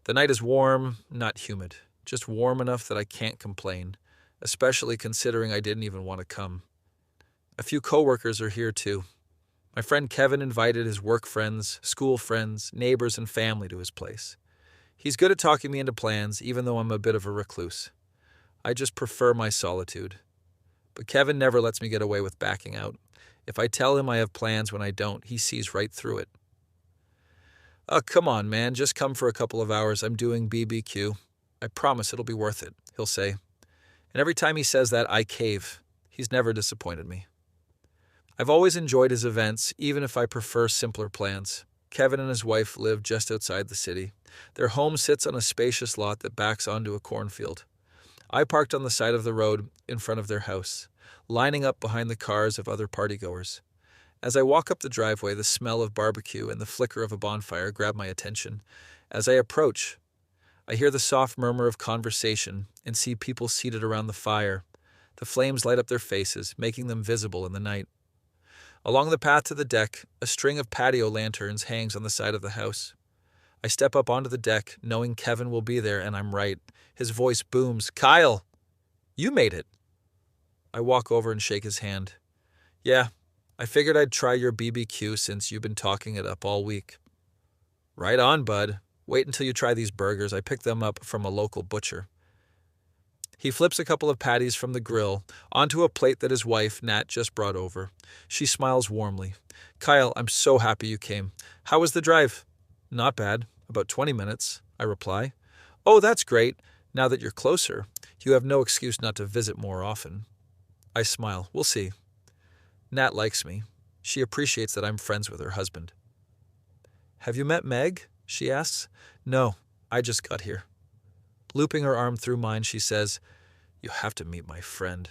The night is warm, not humid, just warm enough that I can't complain, especially considering I didn't even want to come. A few coworkers are here too. My friend Kevin invited his work friends, school friends, neighbors, and family to his place. He's good at talking me into plans, even though I'm a bit of a recluse. I just prefer my solitude. But Kevin never lets me get away with backing out. If I tell him I have plans when I don't, he sees right through it. Oh, come on, man, just come for a couple of hours. I'm doing BBQ. I promise it'll be worth it, he'll say. And every time he says that, I cave. He's never disappointed me. I've always enjoyed his events, even if I prefer simpler plans. Kevin and his wife live just outside the city. Their home sits on a spacious lot that backs onto a cornfield. I parked on the side of the road in front of their house, lining up behind the cars of other partygoers. As I walk up the driveway, the smell of barbecue and the flicker of a bonfire grab my attention. As I approach, I hear the soft murmur of conversation and see people seated around the fire. The flames light up their faces, making them visible in the night. Along the path to the deck, a string of patio lanterns hangs on the side of the house. I step up onto the deck, knowing Kevin will be there, and I'm right. His voice booms, "Kyle, you made it." I walk over and shake his hand. "Yeah, I figured I'd try your BBQ since you've been talking it up all week." "Right on, bud. Wait until you try these burgers. I picked them up from a local butcher." He flips a couple of patties from the grill onto a plate that his wife, Nat, just brought over. She smiles warmly. "Kyle, I'm so happy you came. How was the drive?" "Not bad. About 20 minutes, I reply. "Oh, that's great. Now that you're closer, you have no excuse not to visit more often." I smile. "We'll see." Nat likes me. She appreciates that I'm friends with her husband. "Have you met Meg?" she asks. "No, I just got here." Looping her arm through mine, she says, "You have to meet my friend."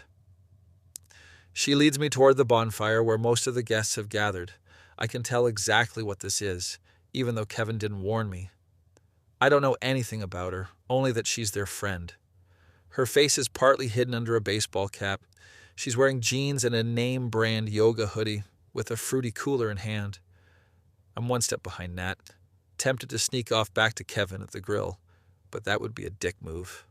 She leads me toward the bonfire where most of the guests have gathered. I can tell exactly what this is, even though Kevin didn't warn me. I don't know anything about her, only that she's their friend. Her face is partly hidden under a baseball cap. She's wearing jeans and a name-brand yoga hoodie with a fruity cooler in hand. I'm one step behind Nat, tempted to sneak off back to Kevin at the grill, but that would be a dick move.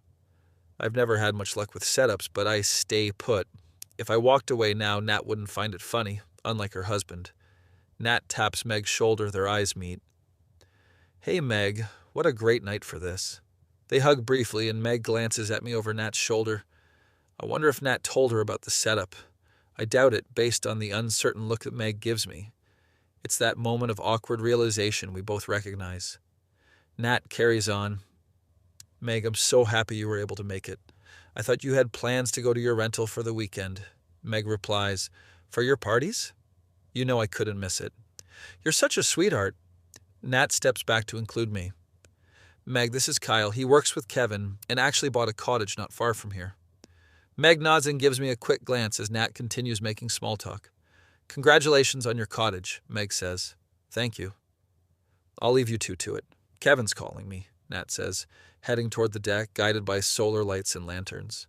I've never had much luck with setups, but I stay put. If I walked away now, Nat wouldn't find it funny, unlike her husband. Nat taps Meg's shoulder, their eyes meet. "Hey, Meg, what a great night for this." They hug briefly, and Meg glances at me over Nat's shoulder. I wonder if Nat told her about the setup. I doubt it, based on the uncertain look that Meg gives me. It's that moment of awkward realization we both recognize. Nat carries on. "Meg, I'm so happy you were able to make it. I thought you had plans to go to your rental for the weekend." Meg replies, "For your parties? You know I couldn't miss it." "You're such a sweetheart." Nat steps back to include me. "Meg, this is Kyle. He works with Kevin and actually bought a cottage not far from here." Meg nods and gives me a quick glance as Nat continues making small talk. "Congratulations on your cottage," Meg says. "Thank you." "I'll leave you two to it. Kevin's calling me," Nat says, heading toward the deck, guided by solar lights and lanterns.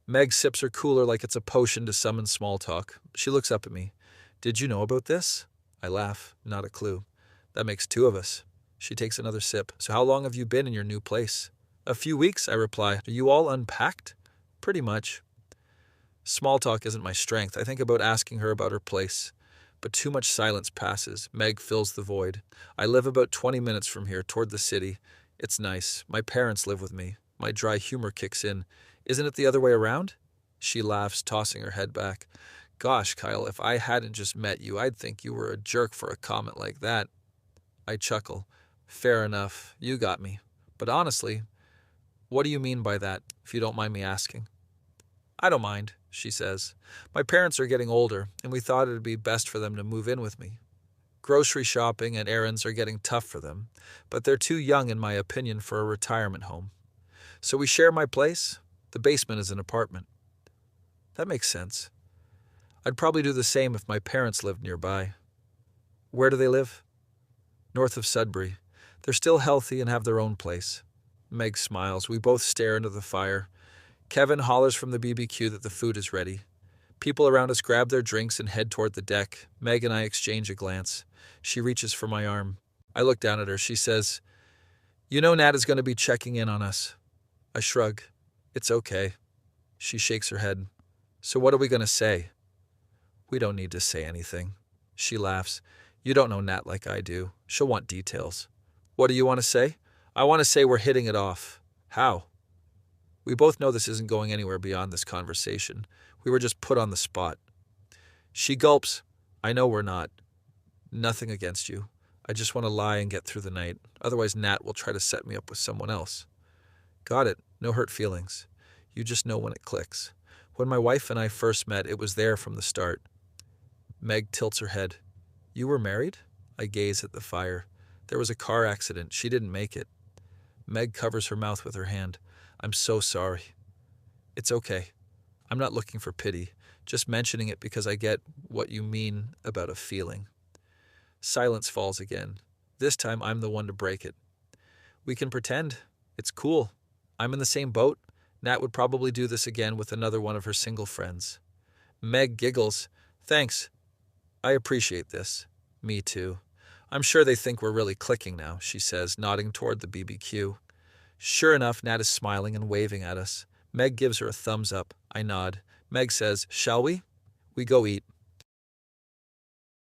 Meg sips her cooler like it's a potion to summon small talk. She looks up at me. "Did you know about this?" I laugh. Not a clue. "That makes two of us." She takes another sip. "So how long have you been in your new place?" "A few weeks," I reply. "Are you all unpacked?" "Pretty much." Small talk isn't my strength. I think about asking her about her place. But too much silence passes. Meg fills the void. "I live about 20 minutes from here, toward the city. It's nice. My parents live with me." My dry humor kicks in. "Isn't it the other way around?" She laughs, tossing her head back. "Gosh, Kyle, if I hadn't just met you, I'd think you were a jerk for a comment like that." I chuckle. "Fair enough. You got me. But honestly, what do you mean by that, if you don't mind me asking?" "I don't mind," she says. "My parents are getting older, and we thought it'd be best for them to move in with me. Grocery shopping and errands are getting tough for them, but they're too young, in my opinion, for a retirement home. So we share my place. The basement is an apartment." That makes sense. I'd probably do the same if my parents lived nearby. "Where do they live?" "North of Sudbury. They're still healthy and have their own place." Meg smiles. We both stare into the fire. Kevin hollers from the BBQ that the food is ready. People around us grab their drinks and head toward the deck. Meg and I exchange a glance. She reaches for my arm. I look down at her. She says, You know Nat is going to be checking in on us. I shrug. It's okay. She shakes her head. So what are we going to say? We don't need to say anything. She laughs. You don't know Nat like I do. She'll want details. What do you want to say? I want to say we're hitting it off. How? We both know this isn't going anywhere beyond this conversation. We were just put on the spot. She gulps. I know we're not. Nothing against you. I just want to lie and get through the night. Otherwise Nat will try to set me up with someone else. Got it. No hurt feelings. You just know when it clicks. When my wife and I first met, it was there from the start. Meg tilts her head. You were married? I gaze at the fire. There was a car accident. She didn't make it. Meg covers her mouth with her hand. I'm so sorry. It's okay. I'm not looking for pity, just mentioning it because I get what you mean about a feeling. Silence falls again. This time I'm the one to break it. We can pretend. It's cool. I'm in the same boat. Nat would probably do this again with another one of her single friends. Meg giggles. Thanks. I appreciate this. Me too. I'm sure they think we're really clicking now, she says, nodding toward the BBQ. Sure enough, Nat is smiling and waving at us. Meg gives her a thumbs up. I nod. Meg says, shall we? We go eat.